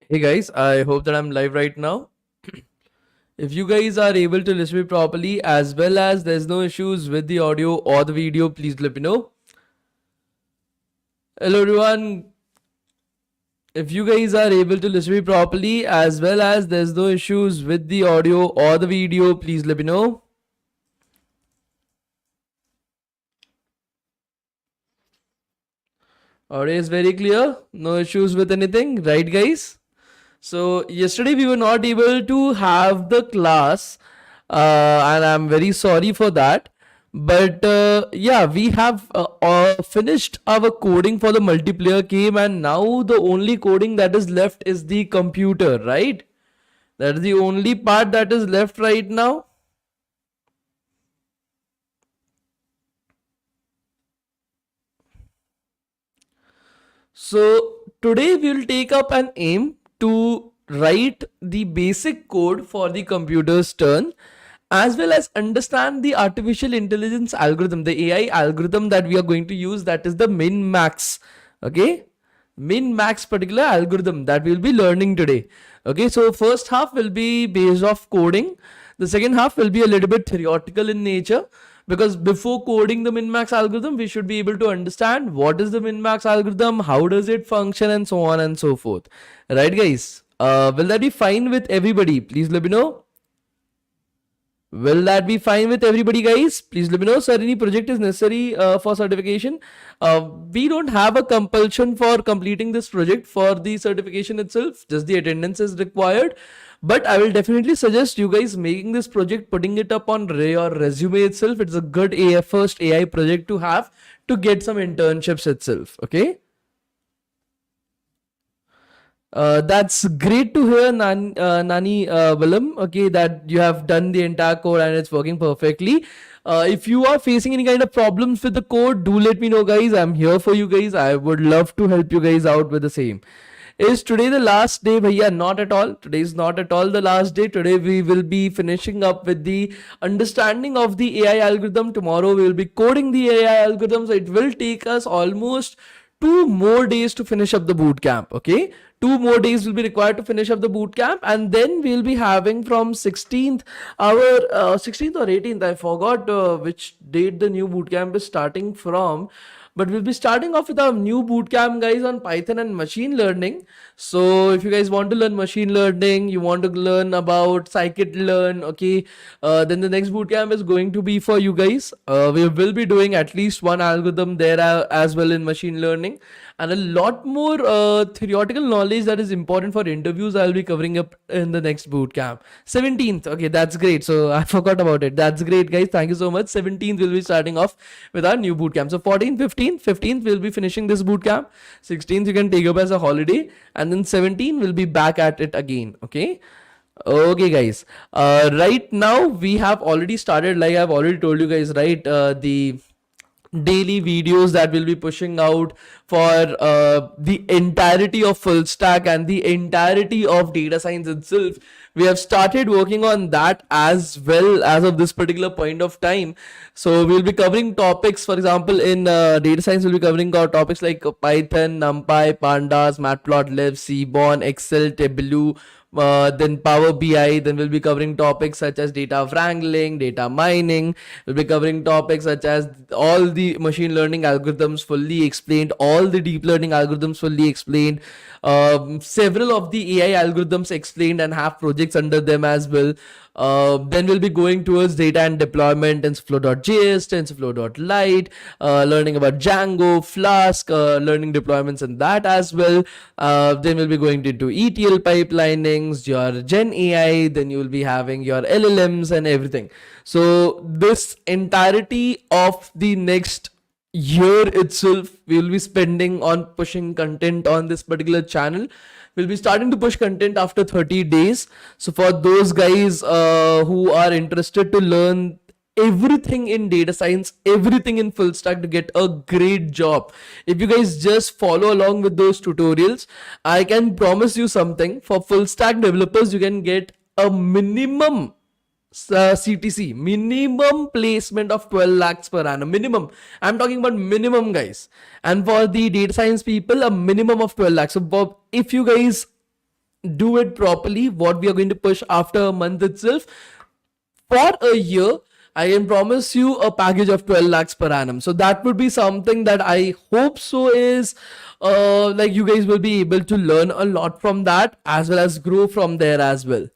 Hey guys, I hope that I'm live right now. If you guys are able to listen me properly as well as there's no issues with the audio or the video, please let me know. Hello everyone. If you guys are able to listen me properly as well as there's no issues with the audio or the video, please let me know. Audio is very clear. No issues with anything, right guys? So yesterday we were not able to have the class, and I'm very sorry for that. But yeah, we have finished our coding for the multiplayer game, and now the only coding that is left is the computer, right? That is the only part that is left right now. So today we will take up an aim to write the basic code for the computer's turn as well as understand the artificial intelligence algorithm, the AI algorithm that we are going to use, that is the Minimax. Okay, Minimax particular algorithm that we'll be learning today. Okay, so first half will be based off coding. The second half will be a little bit theoretical in nature, because before coding the Minimax algorithm, we should be able to understand what is the Minimax algorithm, how does it function, and so on and so forth. Right, guys? Will that be fine with everybody? Please let me know. Will that be fine with everybody, guys? Please let me know. Sir, any project is necessary for certification? We don't have a compulsion for completing this project for the certification itself. Just the attendance is required. But I will definitely suggest you guys making this project, putting it up on your resume itself. It's a good first AI project to have to get some internships itself. Okay. That's great to hear, Nani Willem. Okay, that you have done the entire code and it's working perfectly. If you are facing any kind of problems with the code, do let me know, guys. I'm here for you guys. I would love to help you guys out with the same. Is today the last day? Bhaiya, not at all. Today is not at all the last day. Today we will be finishing up with the understanding of the AI algorithm. Tomorrow we will be coding the AI algorithms. It will take us almost 2 more days to finish up the boot camp. Okay, 2 more days will be required to finish up the boot camp, and then we'll be having from 16th, our 16th or 18th, I forgot which date the new boot camp is starting from, but we'll be starting off with our new bootcamp, guys, on Python and machine learning. So if you guys want to learn machine learning, you want to learn about scikit-learn, okay, then the next bootcamp is going to be for you guys. We will be doing at least one algorithm there as well in machine learning, and a lot more theoretical knowledge that is important for interviews I'll be covering up in the next bootcamp. 17th, okay, that's great. So I forgot about it. That's great, guys. Thank you so much. 17th we'll be starting off with our new bootcamp. So 14th, 15th, 15th we'll be finishing this bootcamp. 16th you can take up as a holiday, and then 17th we'll be back at it again. Okay. Okay, guys. Right now we have already started, like I've already told you guys, right? The daily videos that we'll be pushing out for the entirety of full stack and the entirety of data science itself. We have started working on that as well as of this particular point of time. So we'll be covering topics, for example, in data science, we'll be covering topics like Python, NumPy, Pandas, Matplotlib, Seaborn, Excel, Tableau, then Power BI. Then we'll be covering topics such as data wrangling, data mining. We'll be covering topics such as all the machine learning algorithms fully explained, all the deep learning algorithms fully explained, several of the AI algorithms explained and have projects under them as well. Then we'll be going towards data and deployment, TensorFlow.js, TensorFlow.lite, learning about Django, Flask, learning deployments and that as well. Then we'll be going into ETL pipelinings, your Gen AI, then you will be having your LLMs and everything. So this entirety of the next year itself, we will be spending on pushing content on this particular channel. We'll be starting to push content after 30 days. So for those guys who are interested to learn everything in data science, everything in full stack to get a great job, if you guys just follow along with those tutorials, I can promise you something. For full stack developers, you can get a minimum CTC, minimum placement of 12 lakhs per annum. Minimum. I'm talking about minimum, guys. And for the data science people, a minimum of 12 lakhs. So if you guys do it properly, what we are going to push after a month itself, for a year, I can promise you a package of 12 lakhs per annum. So that would be something that I hope so is like you guys will be able to learn a lot from that as well as grow from there as well.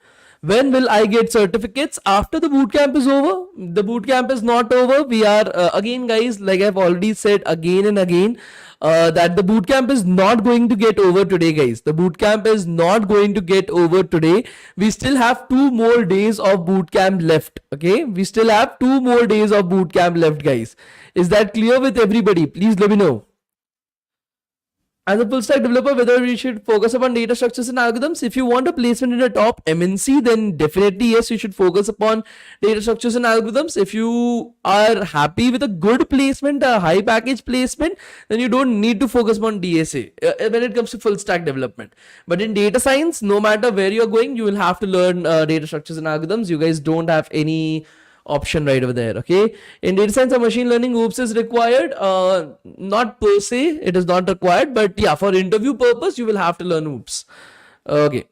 When will I get certificates? After the bootcamp is over. The bootcamp is not over. We are again, guys, like I've already said again and again, that the bootcamp is not going to get over today, guys. The bootcamp is not going to get over today. We still have 2 more days of bootcamp left. Okay, we still have 2 more days of bootcamp left, guys. Is that clear with everybody? Please let me know. As a full stack developer, whether we should focus upon data structures and algorithms. If you want a placement in a top MNC, then definitely yes, you should focus upon data structures and algorithms. If you are happy with a good placement, a high package placement, then you don't need to focus on DSA when it comes to full stack development. But in data science, no matter where you're going, you will have to learn data structures and algorithms. You guys don't have any option right over there. Okay, in data science or machine learning, OOPS is required. Not per se, it is not required, but yeah, for interview purpose you will have to learn OOPS. Okay.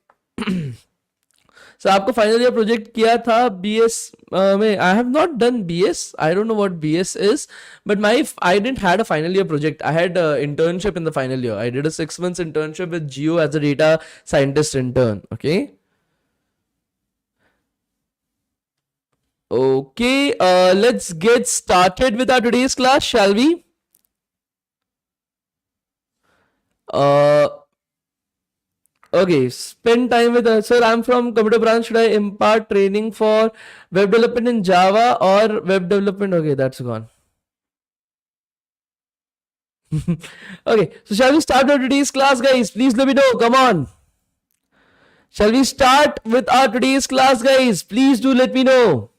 So आपको final year project किया था BS में. I have not done BS. I don't know what BS is, but I didn't had a final year project. I had an internship in the final year. I did a 6 months internship with Geo as a data scientist intern. Okay. Okay, let's get started with our today's class, shall we? Okay, spend time with us. Sir, I'm from computer branch. Should I impart training for web development in Java or web development? Okay, that's gone. Okay, so shall we start our today's class, guys? Please let me know. Come on. Shall we start with our today's class, guys? Please do let me know.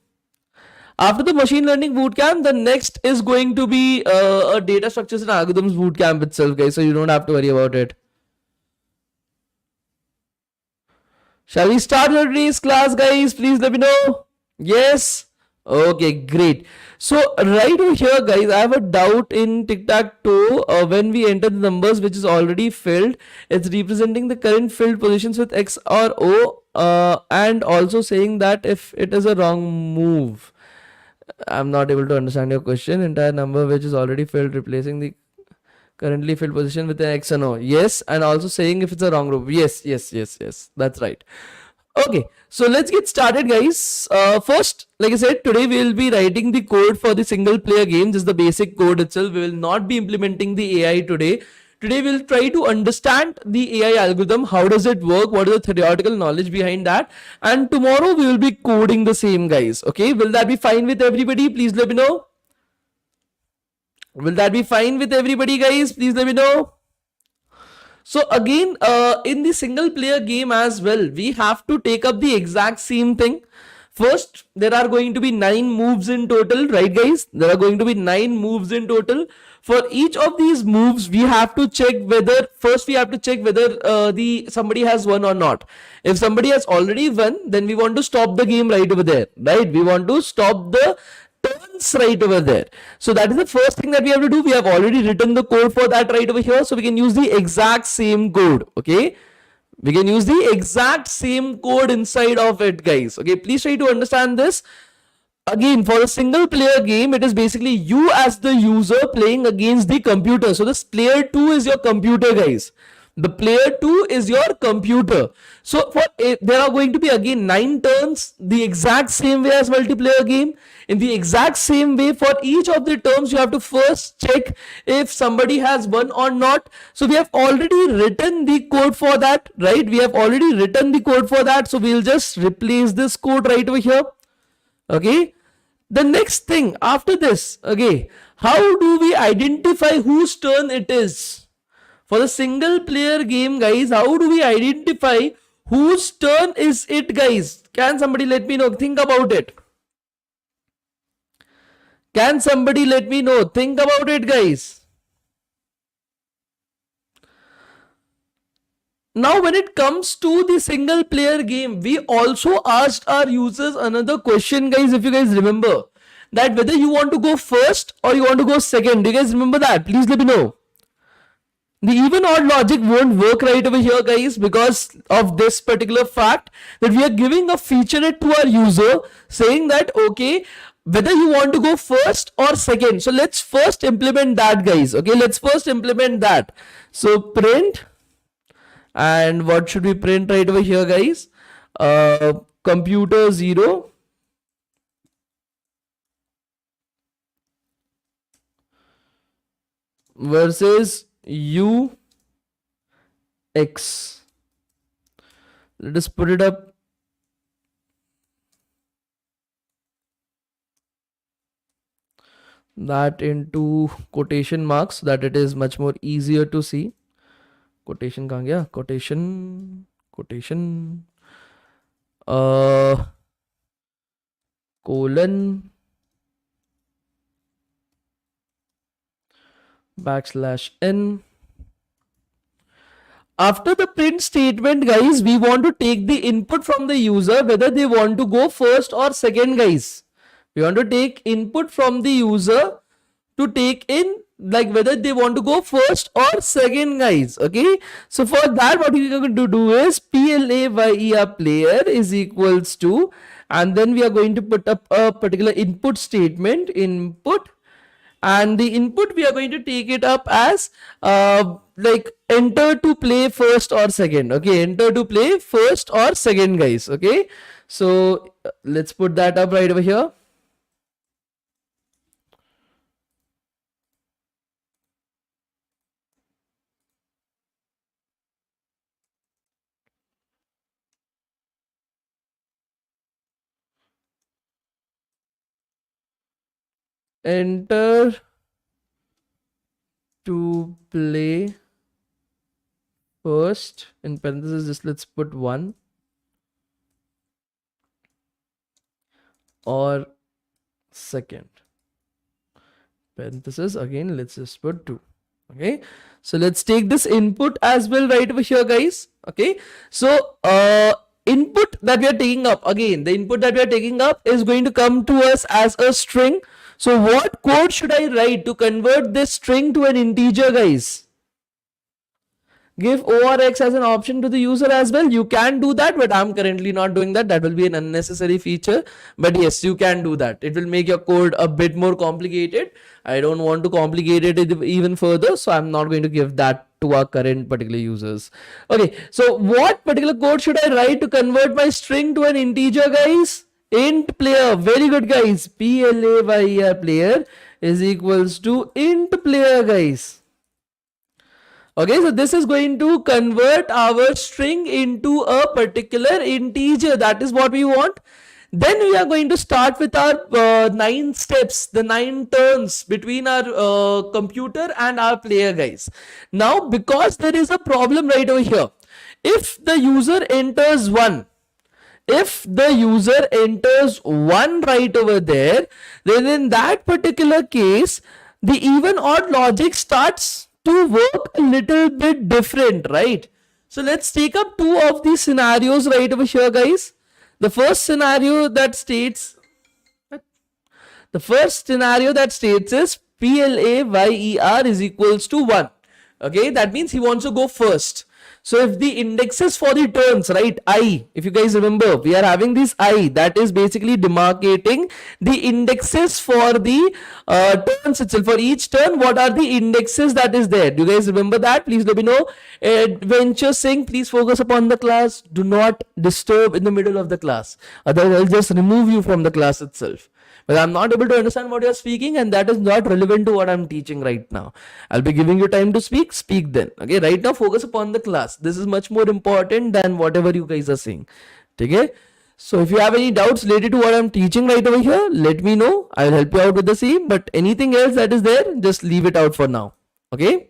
After the machine learning bootcamp, the next is going to be a data structures and algorithms bootcamp itself, guys. So you don't have to worry about it. Shall we start today's class, guys? Please let me know. Yes. Okay, great. So right over here, guys, I have a doubt in tic-tac-toe. When we enter the numbers which is already filled, it's representing the current filled positions with X or O, and also saying that if it is a wrong move. I'm not able to understand your question. Entire number which is already filled, replacing the currently filled position with an X and O. Yes, and also saying if it's a wrong group. Yes. That's right. Okay, so let's get started, guys. First, like I said, today we will be writing the code for the single player game. Just the basic code itself. We will not be implementing the AI today. Today we'll try to understand the AI algorithm. How does it work? What is the theoretical knowledge behind that? And tomorrow we will be coding the same, guys. Okay, will that be fine with everybody? Please let me know. Will that be fine with everybody, guys? Please let me know. So again, in the single player game as well, we have to take up the exact same thing. First, there are going to be 9 moves in total, right, guys? There are going to be 9 moves in total. For each of these moves, we have to check whether somebody has won or not. If somebody has already won, then we want to stop the game right over there, right? We want to stop the turns right over there. So that is the first thing that we have to do. We have already written the code for that right over here. So we can use the exact same code, okay? We can use the exact same code inside of it, guys. Okay, please try to understand this. Again, for a single player game, it is basically you as the user playing against the computer. So this player 2 is your computer, guys. The player 2 is your computer. So there are going to be again 9 turns, the exact same way as multiplayer game. In the exact same way, for each of the terms, you have to first check if somebody has won or not. So we have already written the code for that, right? We have already written the code for that. So we'll just replace this code right over here. Okay. The next thing after this, okay, how do we identify whose turn it is? For the single player game, guys, how do we identify whose turn is it, guys? Can somebody let me know? Think about it. Can somebody let me know? Think about it, guys. Now, when it comes to the single player game, we also asked our users another question, guys, if you guys remember, that whether you want to go first or you want to go second. Do you guys remember that? Please let me know. The even odd logic won't work right over here, guys, because of this particular fact that we are giving a featurette to our user saying that, okay, whether you want to go first or second. So let's first implement that, guys. Okay, let's first implement that. So print, and what should we print right over here, guys? Computer 0 versus u x. Let us put it up. That into quotation marks so that it is much more easier to see. Quotation कहाँ गया? Quotation colon \n. After the print statement, guys, we want to take the input from the user whether they want to go first or second, guys. We want to take input from the user to take in like whether they want to go first or second, guys. Okay, so for that what we are going to do is player player is equals to, and then we are going to put up a particular input statement, input, and the input we are going to take it up as like enter to play first or second. Okay, enter to play first or second, guys. Okay, so let's put that up right over here. Enter to play first, in parentheses just let's put 1 or second, parentheses again let's just put 2. Okay, so let's take this input as well right over here, guys. Okay, so input that we are taking up, again the input that we are taking up is going to come to us as a string. So what code should I write to convert this string to an integer, guys? Give O or X as an option to the user as well. You can do that, but I'm currently not doing that. That will be an unnecessary feature. But yes, you can do that. It will make your code a bit more complicated. I don't want to complicate it even further, so I'm not going to give that to our current particular users. Okay, so what particular code should I write to convert my string to an integer, guys? Int player. Very good, guys. player player is equals to int player, guys. Okay, so this is going to convert our string into a particular integer. That is what we want. Then we are going to start with our 9 steps, the 9 turns between our computer and our player, guys. Now, because there is a problem right over here, if the user enters 1, if the user enters 1 right over there, then in that particular case, the even odd logic starts to work a little bit different, right? So let's take up 2 of these scenarios right over here, guys. The first scenario that states is player is equals to 1. Okay, that means he wants to go first. So if the indexes for the turns, right, I, if you guys remember, we are having this I that is basically demarcating the indexes for the turns itself. For each turn, what are the indexes that is there? Do you guys remember that? Please let me know. Adventure Singh, please focus upon the class. Do not disturb in the middle of the class. Otherwise, I'll just remove you from the class itself. But I'm not able to understand what you're speaking, and that is not relevant to what I'm teaching right now. I'll be giving you time to speak then. Okay, right now focus upon the class. This is much more important than whatever you guys are saying. Okay, so if you have any doubts related to what I'm teaching right over here, let me know. I'll help you out with the same, but anything else that is there, just leave it out for now. Okay,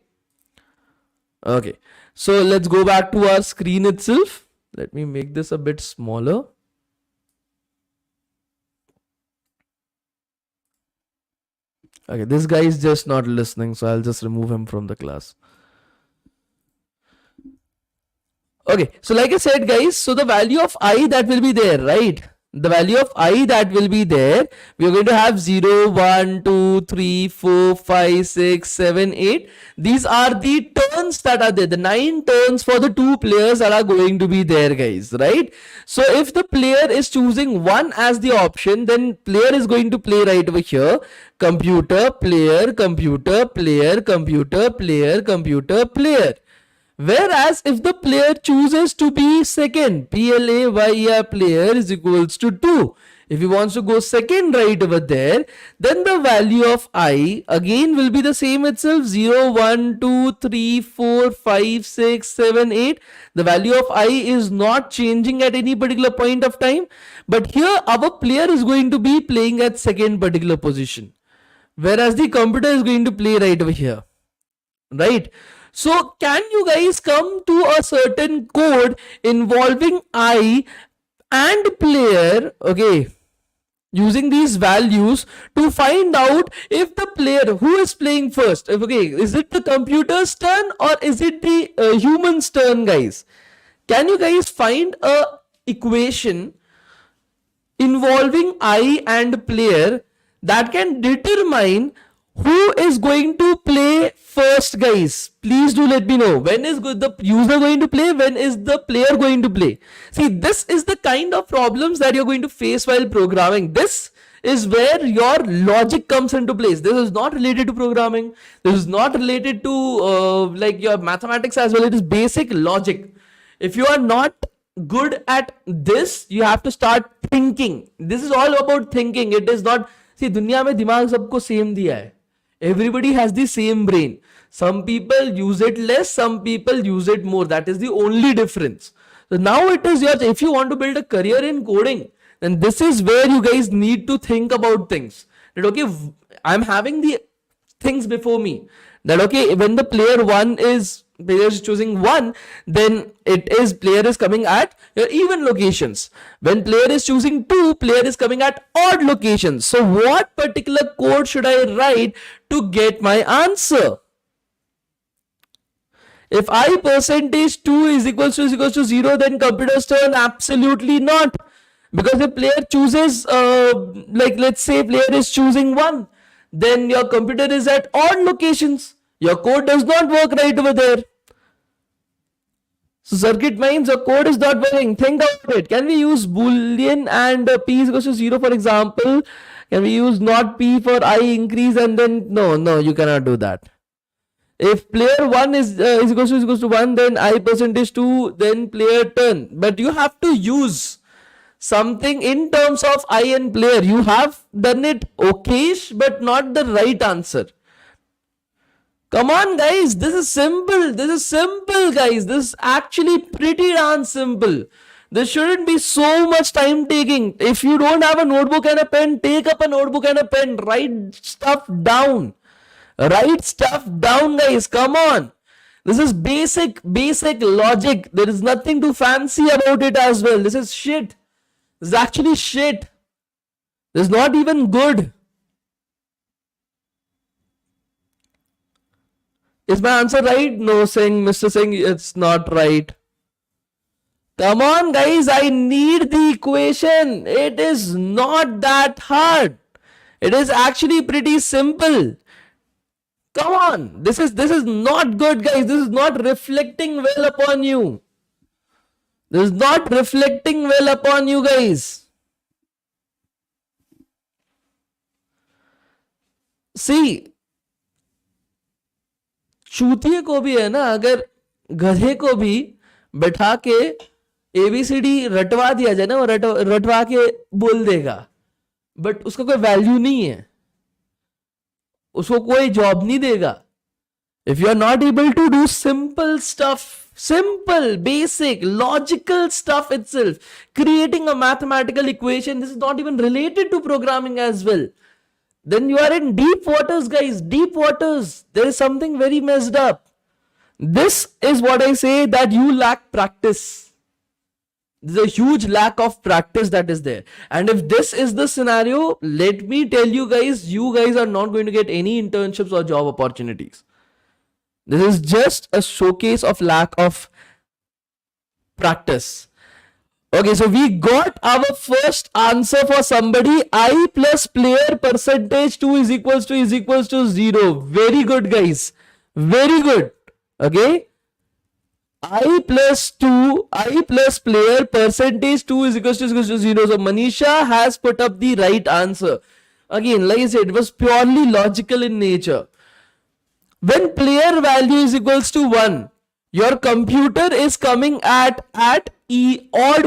so let's go back to our screen itself. Let me make this a bit smaller. Okay, this guy is just not listening, so I'll just remove him from the class. Okay, so like I said, guys, so the value of I that will be there, right? the value of I that will be there, we are going to have 0, 1, 2, 3, 4, 5, 6, 7, 8. These are the turns that are there, the 9 turns for the 2 players that are going to be there, guys, right? So if the player is choosing 1 as the option, then player is going to play right over here, computer, player, computer, player, computer, player, computer, player. Whereas if the player chooses to be second, PLAYER player is equals to 2. If he wants to go second right over there, then the value of I again will be the same itself, 0, 1, 2, 3, 4, 5, 6, 7, 8. The value of I is not changing at any particular point of time. But here our player is going to be playing at second particular position. Whereas the computer is going to play right over here. Right? So can you guys come to a certain code involving I and player, okay, using these values to find out if the player who is playing first, okay, is it the computer's turn or is it the human's turn, guys? Can you guys find a equation involving I and player that can determine who is going to play first, guys? Please do let me know. When is the user going to play? When is the player going to play? See, this is the kind of problems that you're going to face while programming. This is where your logic comes into place. This is not related to programming. This is not related to like your mathematics as well. It is basic logic. If you are not good at this, you have to start thinking. This is all about thinking. It is not, see, दुनिया में दिमाग सबको same दिया है. Everybody has the same brain. Some people use it less, some people use it more. That is the only difference. So now it is yours. If you want to build a career in coding, then this is where you guys need to think about things. That okay, I'm having the things before me. That okay, when the player is choosing 1, then it is player is coming at your even locations. When player is choosing 2, player is coming at odd locations. So what particular code should I write to get my answer? If I percentage 2 is equals to 0, then computer's turn? Absolutely not. Because if player chooses, like let's say player is choosing 1, then your computer is at odd locations. Your code does not work right over there. So circuit means your code is not working. Think about it. Can we use boolean and p is equals to 0, for example? Can we use not p for I increase and then no, you cannot do that. If player 1 is equals to 1, then I percentage 2, then player turn. But you have to use something in terms of I and player. You have done it okayish, but not the right answer. Come on, guys. This is simple. This is simple, guys. This is actually pretty darn simple. This shouldn't be so much time taking. If you don't have a notebook and a pen, take up a notebook and a pen. Write stuff down. Write stuff down, guys. Come on. This is basic logic. There is nothing too fancy about it as well. This is shit. This is actually shit. This is not even good. Is my answer right? No, Mr. Singh, it's not right. Come on, guys. I need the equation. It is not that hard. It is actually pretty simple. Come on. This is not good, guys. This is not reflecting well upon you. This is not reflecting well upon you, guys. See, चूतिए को भी है ना, अगर गधे को भी बैठा के ABCD रटवा दिया जाए ना, वो रटवा के बोल देगा, बट उसका कोई वैल्यू नहीं है, उसको कोई जॉब नहीं देगा. If you are not able to do simple stuff, simple, basic, logical stuff itself, creating a mathematical equation, this is not even related to programming as well, then you are in deep waters, guys. Deep waters. There is something very messed up. This is what I say, that you lack practice. There's a huge lack of practice that is there. And if this is the scenario, let me tell you guys are not going to get any internships or job opportunities. This is just a showcase of lack of practice. Okay, so we got our first answer for somebody. I plus player percentage 2 is equals to 0. Very good, guys. Very good. Okay. I plus player percentage 2 is equals to 0. So Manisha has put up the right answer. Again, like I said, it was purely logical in nature. When player value is equals to 1, your computer is coming at odd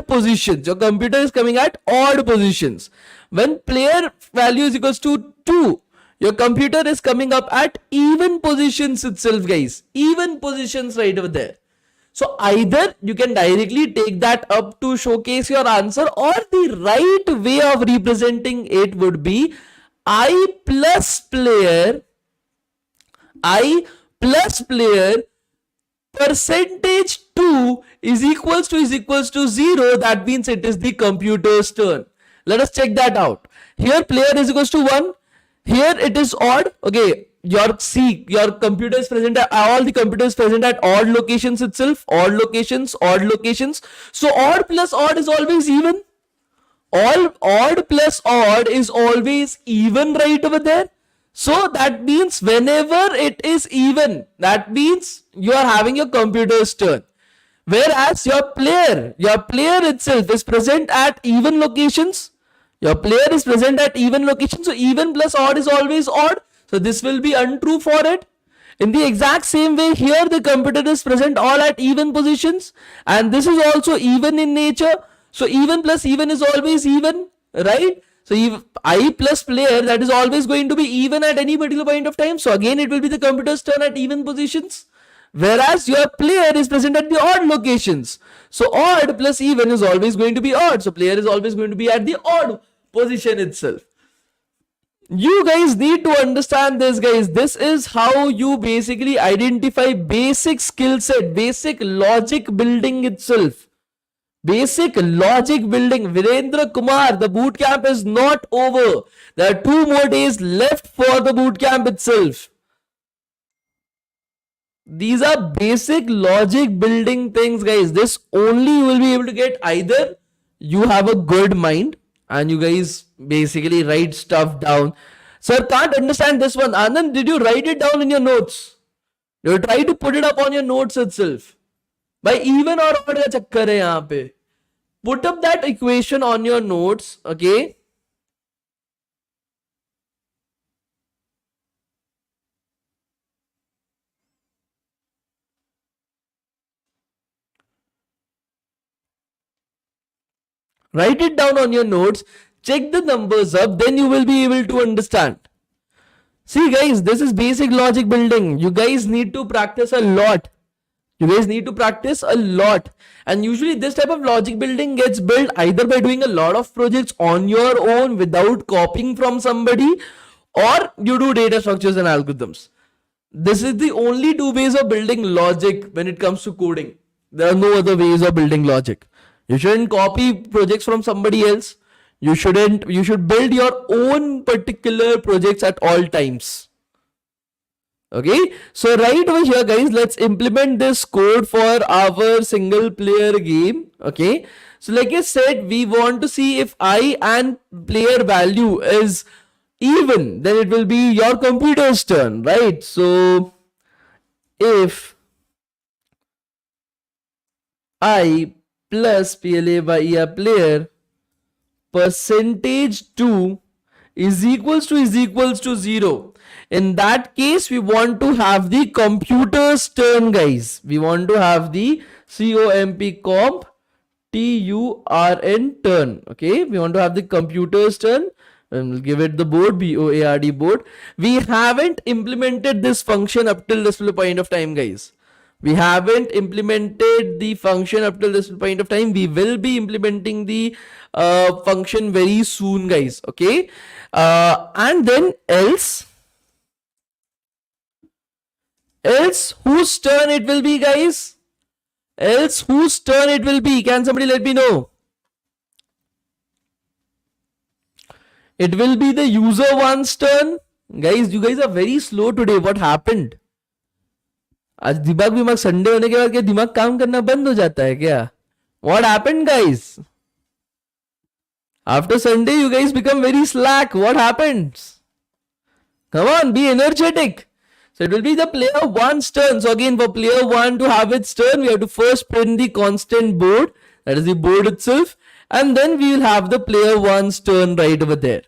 positions. Your computer is coming at odd positions. When player value is equals to 2, your computer is coming up at even positions itself, guys. Even positions right over there. So either you can directly take that up to showcase your answer, or the right way of representing it would be I plus player percentage 2 is equals to 0. That means it is the computer's turn. Let us check that out. Here player is equals to 1. Here it is odd. Okay, your computer is present at all the computers present at odd locations itself. Odd locations. So odd plus odd is always even. All odd plus odd is always even right over there. So that means whenever it is even, that means you are having your computer's turn. Whereas your player itself is present at even locations. Your player is present at even locations. So even plus odd is always odd. So this will be untrue for it. In the exact same way, here the computer is present all at even positions. And this is also even in nature. So even plus even is always even, right? So if I plus player, that is always going to be even at any particular point of time. So again, it will be the computer's turn at even positions. Whereas your player is present at the odd locations. So odd plus even is always going to be odd. So player is always going to be at the odd position itself. You guys need to understand this, guys. This is how you basically identify basic skill set, basic logic building itself. Basic logic building. Virendra Kumar, the bootcamp is not over. There are 2 more days left for the bootcamp itself. These are basic logic building things, guys. This only you will be able to get either you have a good mind and you guys basically write stuff down. Sir, can't understand this one. Anand, did you write it down in your notes? You try to put it up on your notes itself. By even or odd का चक्कर है यहाँ पे. Put up that equation on your notes, okay? Write it down on your notes. Check the numbers up, then you will be able to understand. See guys, this is basic logic building. You guys need to practice a lot. And usually this type of logic building gets built either by doing a lot of projects on your own without copying from somebody, or you do data structures and algorithms. This is the only 2 ways of building logic when it comes to coding. There are no other ways of building logic. You shouldn't copy projects from somebody else. You should build your own particular projects at all times. Okay, so right over here, guys, let's implement this code for our single player game. Okay, so like I said, we want to see if I and player value is even, then it will be your computer's turn, right? So if I plus PLA by ER player percentage 2 is equals to 0. In that case, we want to have the computer's turn, guys. We want to have the comp turn turn. Okay, we want to have the computer's turn. And we'll give it the board, board board. We haven't implemented this function up till this point of time, guys. We haven't implemented the function up till this point of time. We will be implementing the function very soon, guys. Okay, and then else whose turn it will be, guys? Else whose turn it will be? Can somebody let me know? It will be the user one's turn. Guys, you guys are very slow today. What happened? आज दिमाग Sunday होने के बाद क्या दिमाग काम करना बंद हो जाता है क्या? What happened, guys? After Sunday, you guys become very slack. What happens? Come on, be energetic. So it will be the player one's turn. So again, for player one to have its turn, we have to first print the constant board. That is the board itself. And then we will have the player one's turn right over there.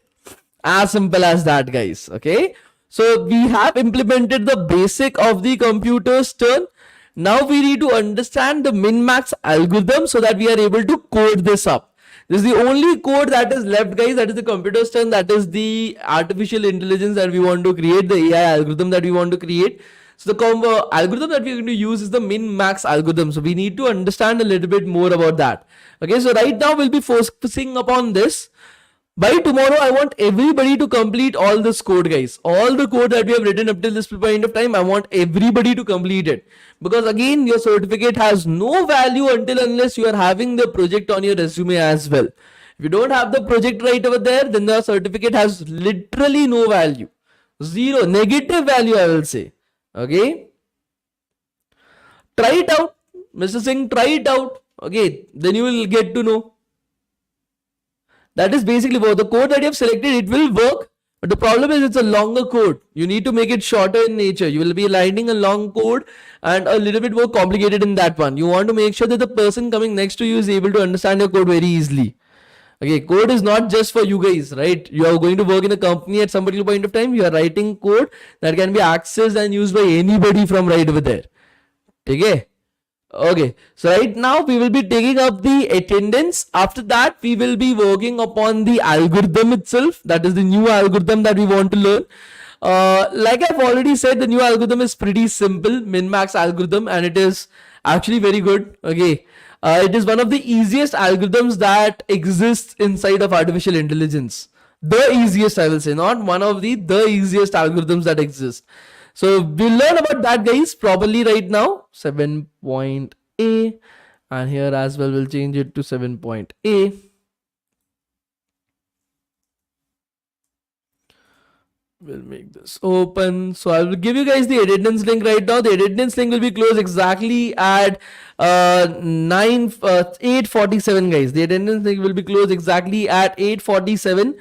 As simple as that, guys. Okay. So we have implemented the basic of the computer's turn. Now we need to understand the min-max algorithm so that we are able to code this up. This is the only code that is left, guys. That is the computer's turn. That is the artificial intelligence that we want to create, the AI algorithm that we want to create. So the algorithm that we're going to use is the min-max algorithm. So we need to understand a little bit more about that. Okay, so right now we'll be focusing upon this. By tomorrow, I want everybody to complete all this code, guys. All the code that we have written up till this point of time, I want everybody to complete it. Because again, your certificate has no value until unless you are having the project on your resume as well. If you don't have the project right over there, then the certificate has literally no value. Zero, negative value, I will say. Okay. Try it out. Mr. Singh, try it out. Okay, then you will get to know. That is basically what the code that you have selected, it will work. But the problem is it's a longer code. You need to make it shorter in nature. You will be writing a long code and a little bit more complicated in that one. You want to make sure that the person coming next to you is able to understand your code very easily. Okay, code is not just for you guys, right? You are going to work in a company at some particular point of time. You are writing code that can be accessed and used by anybody from right over there. Okay. Okay, so right now we will be taking up the attendance. After that, we will be working upon the algorithm itself. That is the new algorithm that we want to learn. Like I've already said, the new algorithm is pretty simple, min-max algorithm, and it is actually very good. Okay, it is one of the easiest algorithms that exists inside of artificial intelligence. The easiest, I will say, not one of the easiest algorithms that exist. So we'll learn about that, guys, properly right now. 7.A, and here as well we'll change it to 7.A. We'll make this open. So I will give you guys the attendance link right now. The attendance link will be closed exactly at 8:47, guys. The attendance link will be closed exactly at 8:47.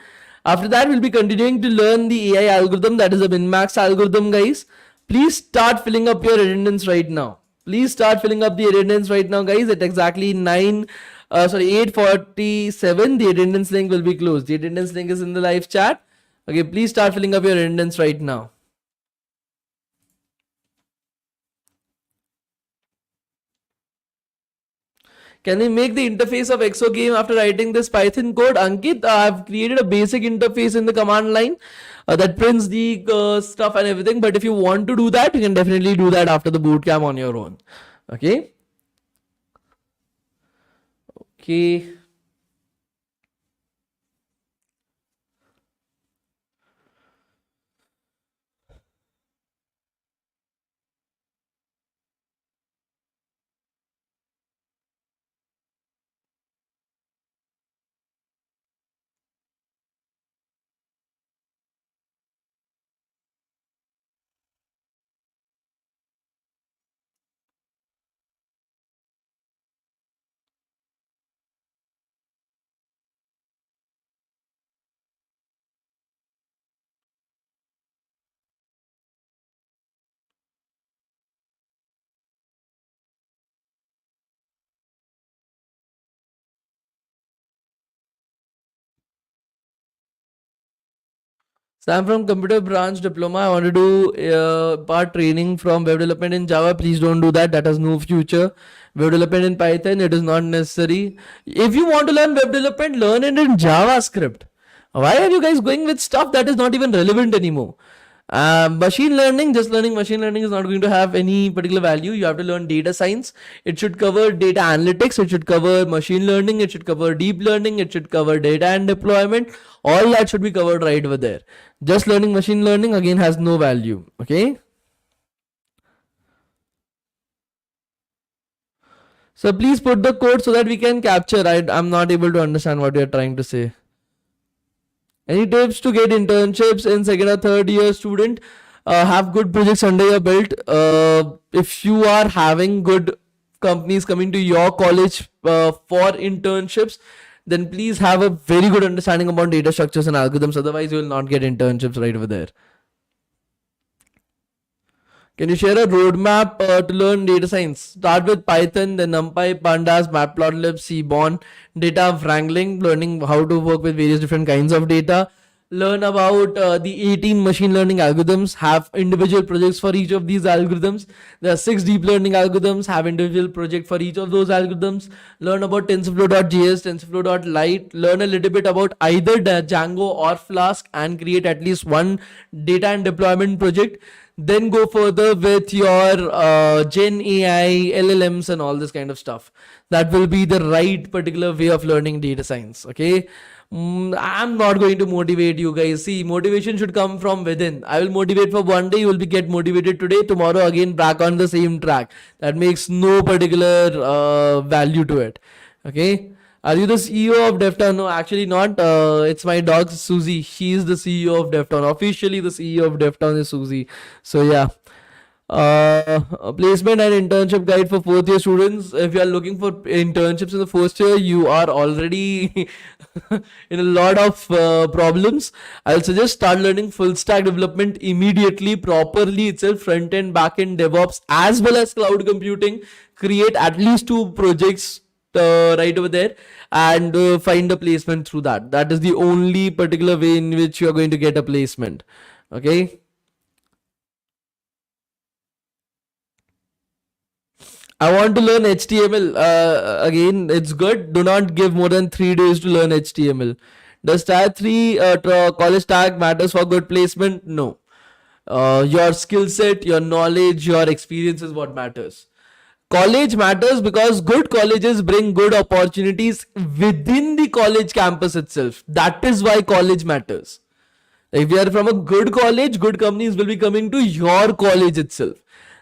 After that, we'll be continuing to learn the AI algorithm. That is a min-max algorithm, guys. Please start filling up your attendance right now. Please start filling up the attendance right now, guys. At exactly 8:47, the attendance link will be closed. The attendance link is in the live chat. Okay, please start filling up your attendance right now. Can we make the interface of Exo game after writing this Python code? Ankit, I've created a basic interface in the command line that prints the stuff and everything. But if you want to do that, you can definitely do that after the bootcamp on your own. Okay. Okay. So I'm from computer branch diploma. I want to do part training from web development in Java. Please don't do that. That has no future. Web development in Python, it is not necessary. If you want to learn web development, learn it in JavaScript. Why are you guys going with stuff that is not even relevant anymore? Machine learning, just learning machine learning is not going to have any particular value. You have to learn data science. It should cover data analytics. It should cover machine learning. It should cover deep learning. It should cover data and deployment. All that should be covered right over there. Just learning machine learning again has no value. Okay. So please put the code so that we can capture. I'm not able to understand what you're trying to say. Any tips to get internships in second or third year student? Have good projects under your belt. If you are having good companies coming to your college for internships, then please have a very good understanding about data structures and algorithms. Otherwise, you will not get internships right over there. Can you share a roadmap to learn data science? Start with Python, then NumPy, Pandas, Matplotlib, Seaborn, data wrangling, learning how to work with various different kinds of data. Learn about the 18 machine learning algorithms, have individual projects for each of these algorithms. There are 6 deep learning algorithms, have individual project for each of those algorithms. Learn about TensorFlow.js, TensorFlow.lite, learn a little bit about either Django or Flask and create at least one data and deployment project. Then go further with your Gen AI, LLMs and all this kind of stuff. That will be the right particular way of learning data science. Okay. I'm not going to motivate you guys. See, motivation should come from within. I will motivate for one day. You will get motivated today. Tomorrow again back on the same track. That makes no particular value to it. Okay. Are you the CEO of DevTown? No, actually not. It's my dog Susie. She is the CEO of DevTown. Officially, the CEO of DevTown is Susie. So yeah. A placement and internship guide for fourth year students. If you are looking for internships in the first year, you are already in a lot of problems. I'll suggest start learning full stack development immediately, properly itself, front end, back end, DevOps, as well as cloud computing. Create at least 2 projects right over there and find a placement through that. That is the only particular way in which you are going to get a placement. Okay. I want to learn HTML. Again, it's good. Do not give more than 3 days to learn HTML. Does tier 3 college tag matters for good placement? No. Your skill set, your knowledge, your experience is what matters. College matters because good colleges bring good opportunities within the college campus itself. That is why college matters. If you are from a good college, good companies will be coming to your college itself.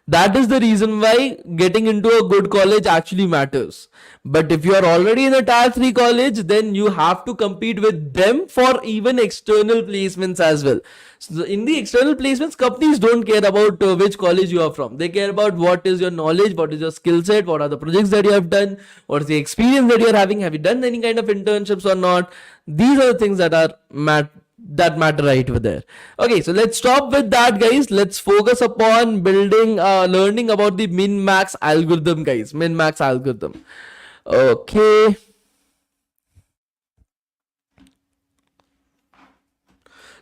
That is the reason why getting into a good college actually matters. But if you are already in a tier 3 college, then you have to compete with them for even external placements as well. So in the external placements, companies don't care about which college you are from. They care about what is your knowledge, what is your skill set, what are the projects that you have done, what is the experience that you are having, have you done any kind of internships or not. These are the things that are matter right over there. Okay, so let's stop with that, guys. Let's focus upon building learning about the min-max algorithm, guys. Min-max algorithm. Okay,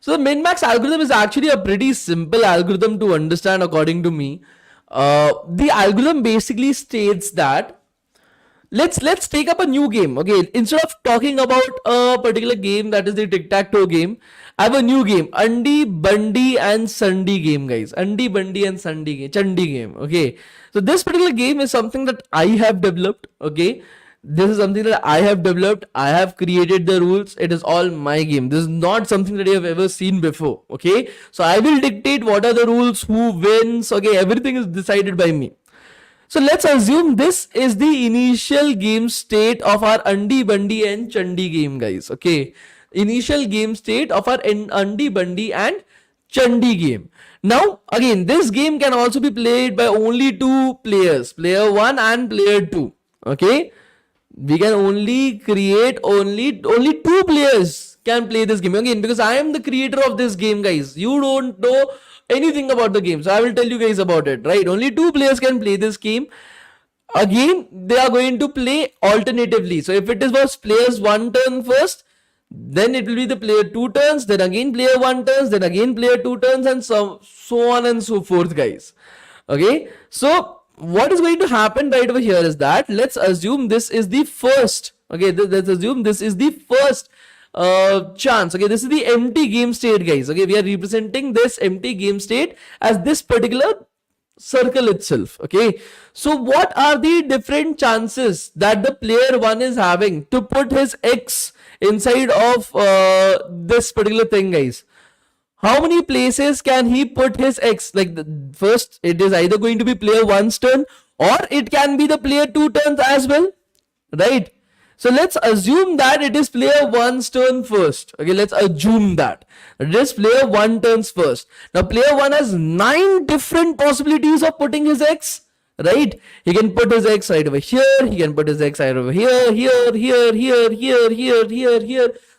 so the min-max algorithm is actually a pretty simple algorithm to understand according to me. The algorithm basically states that let's take up a new game. Okay, instead of talking about a particular game that is the tic-tac-toe game, I have a new game, Andi, Bandi and Sandi game, guys. Andi, Bandi and Sandi game, Chandi game. Okay, so this particular game is something that I have developed. Okay, this is something that I have developed. I have created the rules. It is all my game. This is not something that you have ever seen before. Okay, so I will dictate what are the rules, who wins. Okay, everything is decided by me. So let's assume this is the initial game state of our Andi, Bandi and Chandi game, guys. Okay, initial game state of our Andi, Bandi and Chandi game. Now, again, this game can also be played by only 2 players, player 1 and player 2. Okay, we can only create only 2 players can play this game. Again, because I am the creator of this game, guys. You don't know anything about the game, so I will tell you guys about it, right? Only 2 players can play this game. Again, they are going to play alternatively. So if it was players 1 turn first, then it will be the player 2 turns, then again player 1 turns, then again player 2 turns, and so on and so forth, guys. Okay, so what is going to happen right over here is that let's assume this is the first. Okay, let's assume this is the first chance. Okay, this is the empty game state, guys. Okay, we are representing this empty game state as this particular circle itself. Okay, so what are the different chances that the player 1 is having to put his X inside of this particular thing, guys? How many places can he put his X? Like first, it is either going to be player 1's turn or it can be the player 2 turns as well, right? So let's assume that it is player 1's turn first. Okay, let's assume that it is player 1 turns first. Now player 1 has 9 different possibilities of putting his X, right? He can put his x right over here, he can put his x right over here, here.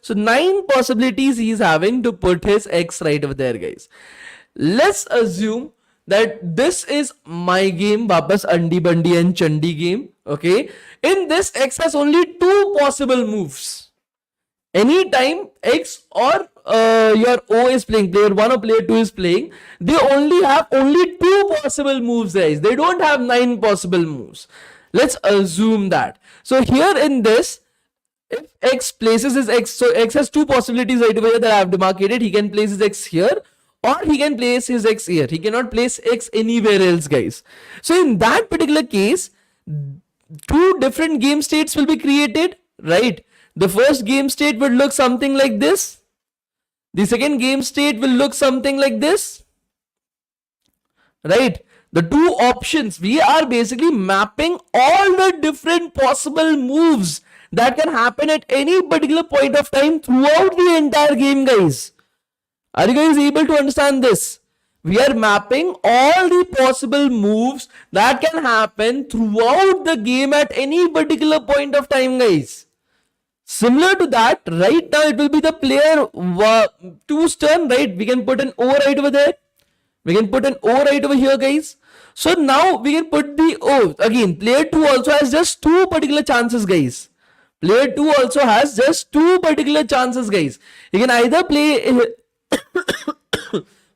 So 9 possibilities he's having to put his x right over there, guys. Let's assume that this is my game, Vapas Andi Bandi and Chandi game. Okay, in this x has only 2 possible moves. Anytime x or your O is playing, player 1 or player 2 is playing, they only have 2 possible moves, guys. They don't have 9 possible moves. Let's assume that. So here in this, if x places his x, so x has 2 possibilities right over here that I have demarcated. He can place his x here, or he can place his x here. He cannot place x anywhere else, guys. So in that particular case, 2 different game states will be created, right? The first game state will look something like this. The second game state will look something like this, right? The 2 options, we are basically mapping all the different possible moves that can happen at any particular point of time throughout the entire game, guys. Are you guys able to understand this? We are mapping all the possible moves that can happen throughout the game at any particular point of time, guys. Similar to that, right now it will be the player 2's turn, right? We can put an O right over there. We can put an O right over here, guys. So now we can put the O. Again, player 2 also has just 2 particular chances, guys. Player 2 also has just 2 particular chances, guys. He can either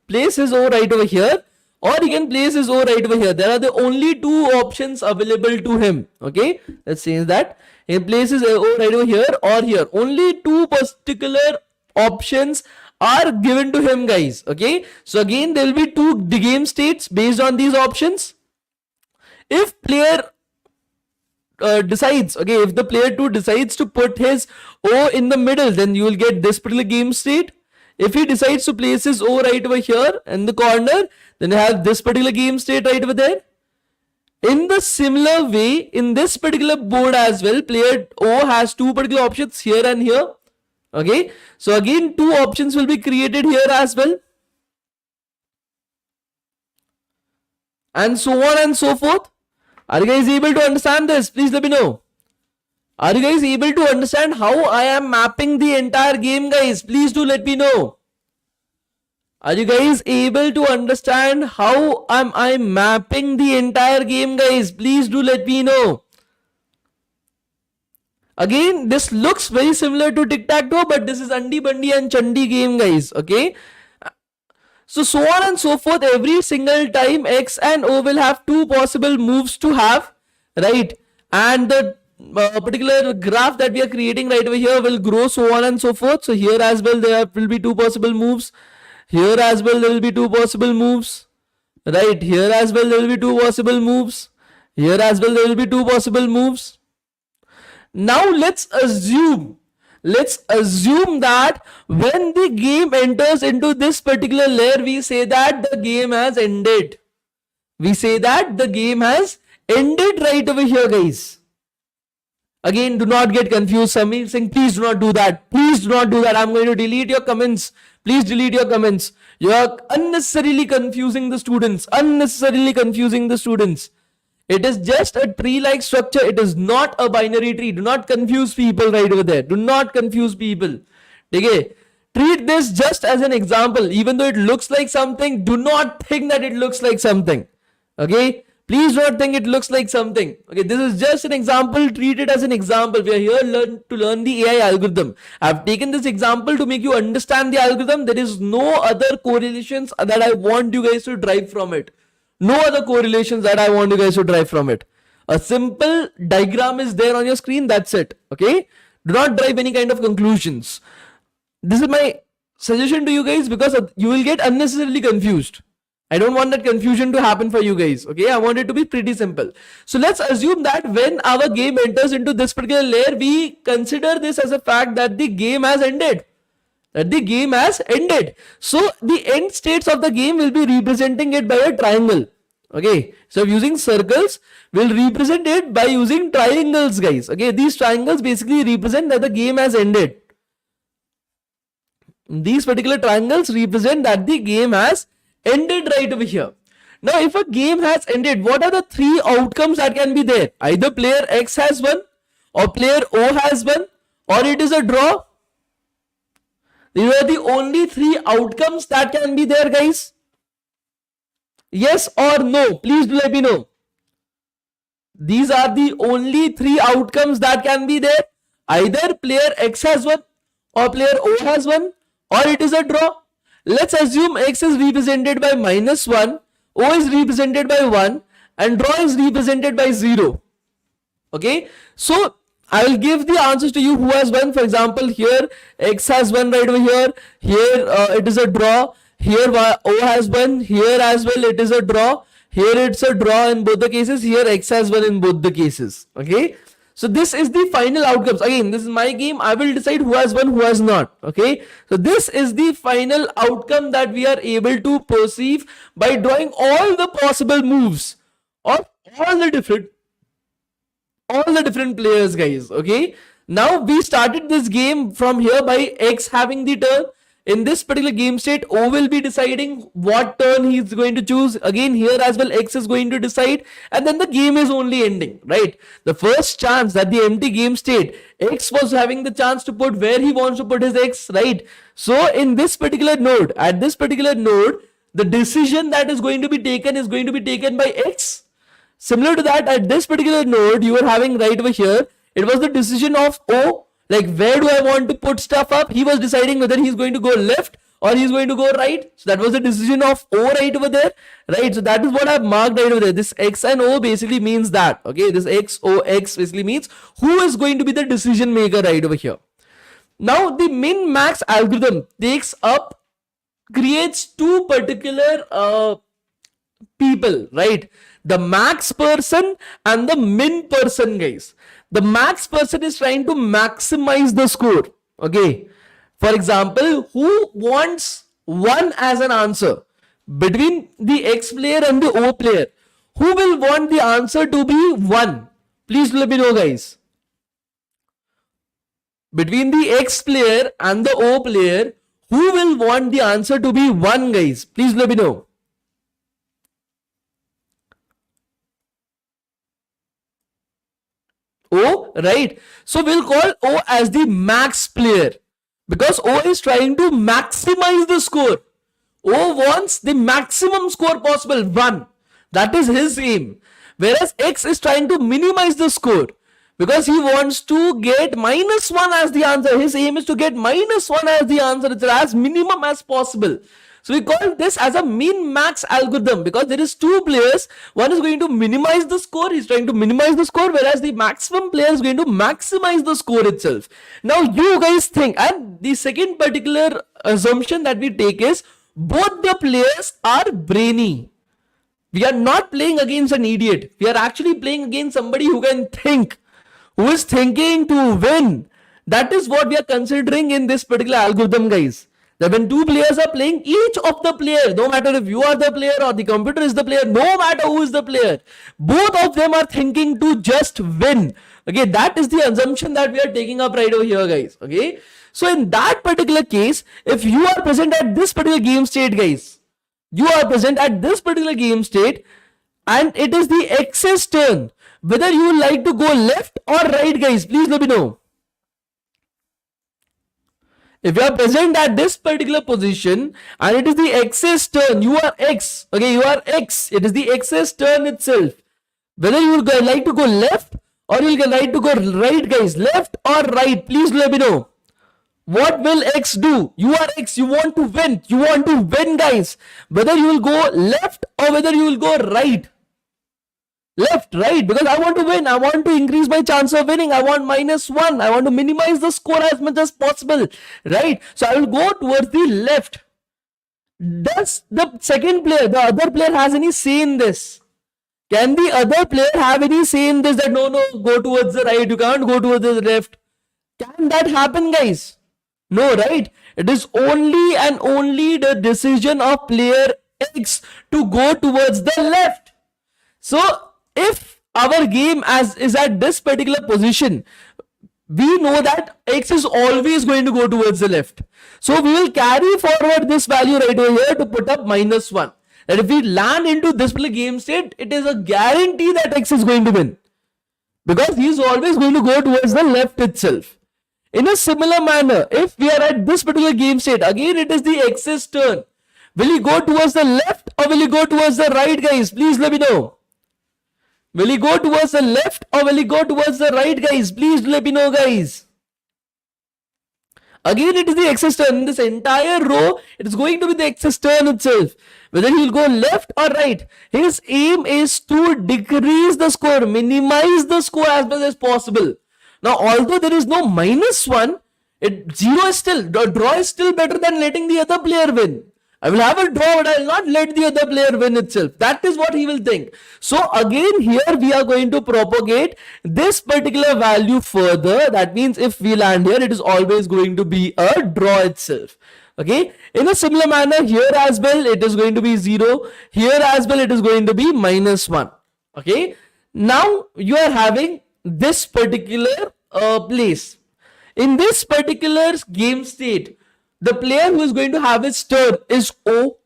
place his O right over here, or he can place his O right over here. There are the only 2 options available to him. Okay, let's change that. He places O right over here or here. Only 2 particular options are given to him, guys. Okay, so again there will be 2 game states based on these options. If player decides, okay, if the player 2 decides to put his O in the middle, then you will get this particular game state. If he decides to place his O right over here in the corner, then you have this particular game state right over there. In the similar way, in this particular board as well, player O has 2 particular options here and here. Okay, so again 2 options will be created here as well, and so on and so forth. Are you guys able to understand this? Please let me know. Are you guys able to understand how I am mapping the entire game, guys? Please do let me know. Are you guys able to understand how am I mapping the entire game, guys? Please do let me know. Again, this looks very similar to tic-tac-toe, but this is Andi Bandi and Chandi game, guys. Okay. So on and so forth. Every single time X and O will have 2 possible moves to have, right? And the particular graph that we are creating right over here will grow, so on and so forth. So here as well there will be 2 possible moves. Here as well there will be 2 possible moves, right? Here as well there will be 2 possible moves. Here as well there will be 2 possible moves. Now let's assume that when the game enters into this particular layer, we say that the game has ended. We say that the game has ended right over here, guys. Again, do not get confused. Samir Singh, please do not do that. Please do not do that. I'm going to delete your comments. Please delete your comments. You are unnecessarily confusing the students. Unnecessarily confusing the students. It is just a tree-like structure. It is not a binary tree. Do not confuse people right over there. Do not confuse people. Okay? Treat this just as an example. Even though it looks like something, do not think that it looks like something. Okay? Please don't think it looks like something. Okay, this is just an example. Treat it as an example. We are here to learn the AI algorithm. I have taken this example to make you understand the algorithm. There is no other correlations that I want you guys to drive from it. No other correlations that I want you guys to drive from it. A simple diagram is there on your screen. That's it. Okay. Do not drive any kind of conclusions. This is my suggestion to you guys, because you will get unnecessarily confused. I don't want that confusion to happen for you guys. Okay, I want it to be pretty simple. So let's assume that when our game enters into this particular layer, we consider this as a fact that the game has ended. So the end states of the game will be representing it by a triangle. Okay, so using circles, we'll represent it by using triangles, guys. Okay, these triangles basically represent that the game has ended. These particular triangles represent that the game has ended right over here. Now, if a game has ended, what are the three outcomes that can be there? Either player X has won, or player O has won, or it is a draw. These are the only three outcomes that can be there, guys. Yes or no? Please do let me know. These are the only three outcomes that can be there. Either player X has won, or player O has won, or it is a draw. Let's assume X is represented by -1, O is represented by 1, and draw is represented by 0. Okay, so I will give the answers to you who has won. For example, here X has won right over here. Here it is a draw. Here O has won. Here as well it is a draw. Here it's a draw in both the cases. Here X has won in both the cases. Okay. So this is the final outcomes. Again, this is my game. I will decide who has won, who has not. Okay. So this is the final outcome that we are able to perceive by drawing all the possible moves of all the different players, guys. Okay, now we started this game from here by X having the turn. In this particular game state, O will be deciding what turn he's going to choose. Again, here as well, X is going to decide, and then the game is only ending, right? The first chance that the empty game state, X was having the chance to put where he wants to put his X, right? So in this particular node, at this particular node, the decision that is going to be taken by X. Similar to that, at this particular node, you are having right over here, it was the decision of O, like where do I want to put stuff up? He was deciding whether he's going to go left or he's going to go right. So that was the decision of O right over there, right? So that is what I've marked right over there. This X and O basically means that, okay? This X, O, X basically means who is going to be the decision maker right over here. Now, the min-max algorithm creates two particular people, right? The max person and the min person, guys. The max person is trying to maximize the score. Okay. For example, who wants 1 as an answer? Between the X player and the O player, who will want the answer to be 1? Please let me know, guys. Between the X player and the O player, who will want the answer to be 1, guys? Please let me know. O, right? So we'll call O as the max player because O is trying to maximize the score. O wants the maximum score possible, 1. That is his aim. Whereas X is trying to minimize the score because he wants to get -1 as the answer. His aim is to get -1 as the answer. It's as minimum as possible. So we call this as a min-max algorithm because there is two players. One is going to minimize the score. He's trying to minimize the score, whereas the maximum player is going to maximize the score itself. Now you guys think, and the second particular assumption that we take is both the players are brainy. We are not playing against an idiot. We are actually playing against somebody who can think, who is thinking to win. That is what we are considering in this particular algorithm, guys. That when two players are playing, each of the player, no matter if you are the player or the computer is the player, no matter who is the player, both of them are thinking to just win. Okay, that is the assumption that we are taking up right over here, guys. Okay, so in that particular case, if you are present at this particular game state, guys, you are present at this particular game state, and it is the X's turn. Whether you would like to go left or right, guys, please let me know. If you are present at this particular position and it is the X's turn, you are X. Okay, you are X. It is the X's turn itself. Whether you would like to go left or you would like to go right, guys, left or right, please let me know. What will X do? You are X. You want to win. You want to win, guys. Whether you will go left or whether you will go right. Left, right, because I want to win. I want to increase my chance of winning. I want -1. I want to minimize the score as much as possible, right? So I will go towards the left. Does the second player, the other player, has any say in this? Can the other player have any say in this? That no, go towards the right. You can't go towards the left. Can that happen, guys? No, right? It is only and only the decision of player X to go towards the left. So if our game is at this particular position, we know that X is always going to go towards the left. So we will carry forward this value right over here to put up -1. that if we land into this particular game state, it is a guarantee that X is going to win, because he is always going to go towards the left itself. In a similar manner, if we are at this particular game state, again it is the X's turn. Will he go towards the left or will he go towards the right, guys? Please let me know. Will he go towards the left or will he go towards the right, guys? Please let me know, guys. Again, it is the X's turn. In this entire row, it is going to be the X's turn itself. Whether he will go left or right, his aim is to decrease the score, minimize the score as much as possible. Now, although there is no -1, zero is still, draw is still better than letting the other player win. I will have a draw, but I will not let the other player win itself. That is what he will think. So again, here we are going to propagate this particular value further. That means if we land here, it is always going to be a draw itself. Okay. In a similar manner, here as well, it is going to be 0. Here as well, it is going to be -1. Okay. Now you are having this particular place. In this particular game state, the player who is going to have his turn is O,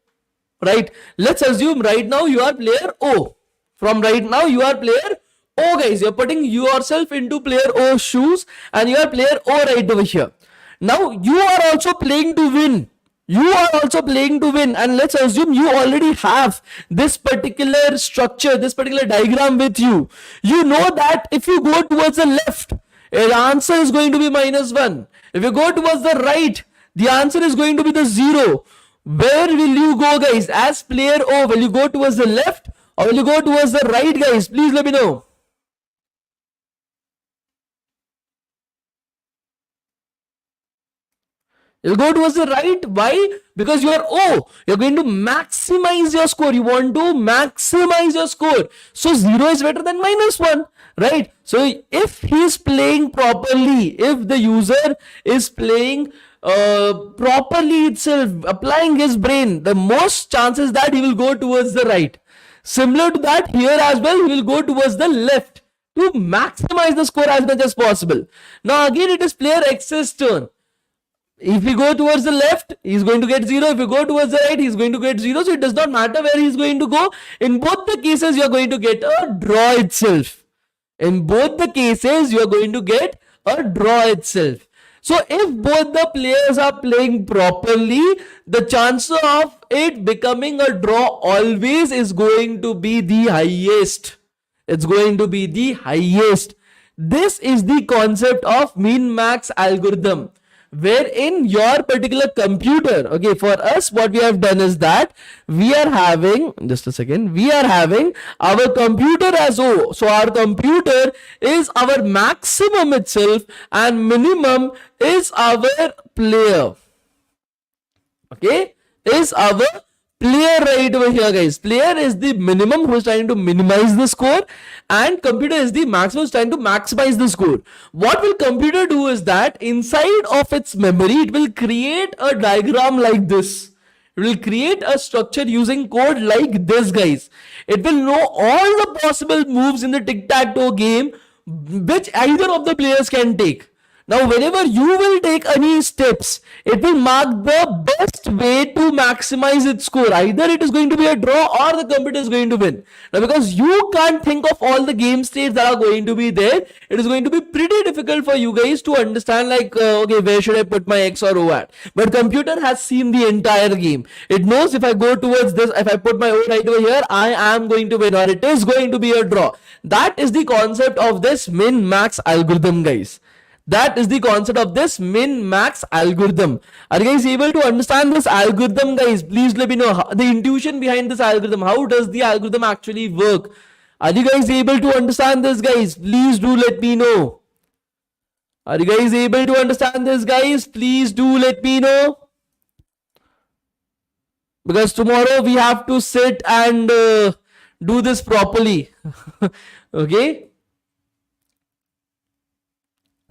right? Let's assume right now you are player O. From right now you are player O, guys. You're putting yourself into player O's shoes and you are player O right over here. Now you are also playing to win. You are also playing to win, and let's assume you already have this particular structure, this particular diagram with you. You know that if you go towards the left, the answer is going to be -1. If you go towards the right, the answer is going to be the 0. Where will you go, guys? As player O, will you go towards the left or will you go towards the right, guys? Please let me know. You'll go towards the right. Why? Because you are O. You're going to maximize your score. You want to maximize your score. So 0 is better than -1, right? So if he's playing properly, if the user is playing properly itself, applying his brain, the most chances that he will go towards the right. Similar to that, here as well, he will go towards the left to maximize the score as much as possible. Now again, it is player X's turn. If we go towards the left, he's going to get 0. If you go towards the right, he's going to get 0. So it does not matter where he's going to go. In both the cases, you're going to get a draw itself. In both the cases, you're going to get a draw itself. So if both the players are playing properly, the chance of it becoming a draw always is going to be the highest. It's going to be the highest. This is the concept of min-max algorithm, wherein your particular computer, okay, for us what we have done is that we are having, just a second, we are having our computer as O. So our computer is our maximum itself and minimum is our player, okay, is our player right over here, guys. Player is the minimum who is trying to minimize the score and computer is the maximum who is trying to maximize the score. What will computer do is that inside of its memory, it will create a diagram like this. It will create a structure using code like this, guys. It will know all the possible moves in the tic-tac-toe game which either of the players can take. Now, whenever you will take any steps, it will mark the best way to maximize its score. Either it is going to be a draw or the computer is going to win. Now, because you can't think of all the game states that are going to be there, it is going to be pretty difficult for you guys to understand like, okay, where should I put my X or O at? But computer has seen the entire game. It knows if I go towards this, if I put my O right over here, I am going to win or it is going to be a draw. That is the concept of this min-max algorithm, guys. That is the concept of this min-max algorithm. Are you guys able to understand this algorithm, guys? Please let me know the intuition behind this algorithm. How does the algorithm actually work? Are you guys able to understand this, guys? Please do let me know. Are you guys able to understand this, guys? Please do let me know. Because tomorrow we have to sit and do this properly. Okay.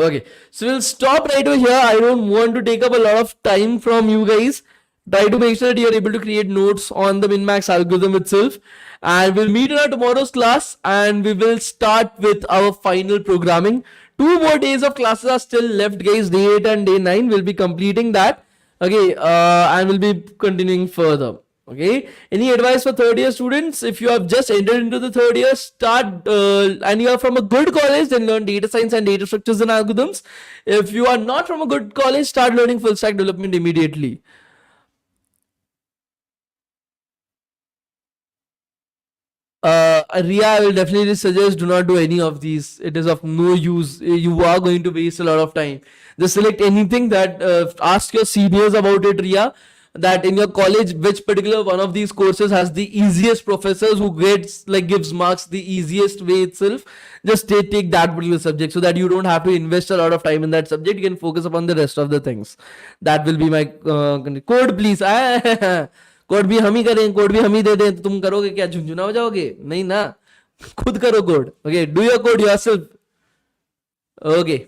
Okay, so we'll stop right over here. I don't want to take up a lot of time from you guys. Try to make sure that you're able to create notes on the min-max algorithm itself. And we'll meet in our tomorrow's class and we will start with our final programming. 2 more days of classes are still left, guys. Day 8 and day 9. We'll be completing that. Okay, and we'll be continuing further. Okay. Any advice for third year students? If you have just entered into the third year, start and you are from a good college, then learn data science and data structures and algorithms. If you are not from a good college, start learning full stack development immediately. Ria, I will definitely suggest do not do any of these. It is of no use. You are going to waste a lot of time. Just select anything that ask your seniors about it, Ria. That in your college, which particular one of these courses has the easiest professors who gets like gives marks the easiest way itself. Just take that particular subject so that you don't have to invest a lot of time in that subject. You can focus upon the rest of the things. That will be my code, please. Code भी हम ही करें, code भी हम ही दे दें तो तुम करोगे क्या, झुंझुना हो जाओगे? नहीं ना, खुद करो code. Okay, do your code yourself. Okay.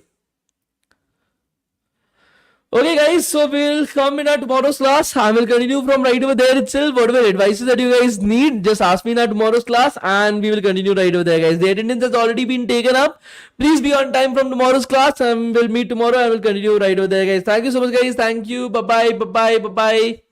Okay, guys, so we'll come in our tomorrow's class. I will continue from right over there itself. Whatever advices that you guys need, just ask me in our tomorrow's class and we will continue right over there, guys. The attendance has already been taken up. Please be on time from tomorrow's class and we'll meet tomorrow. I will continue right over there, guys. Thank you so much, guys. Thank you. Bye-bye. Bye-bye. Bye-bye.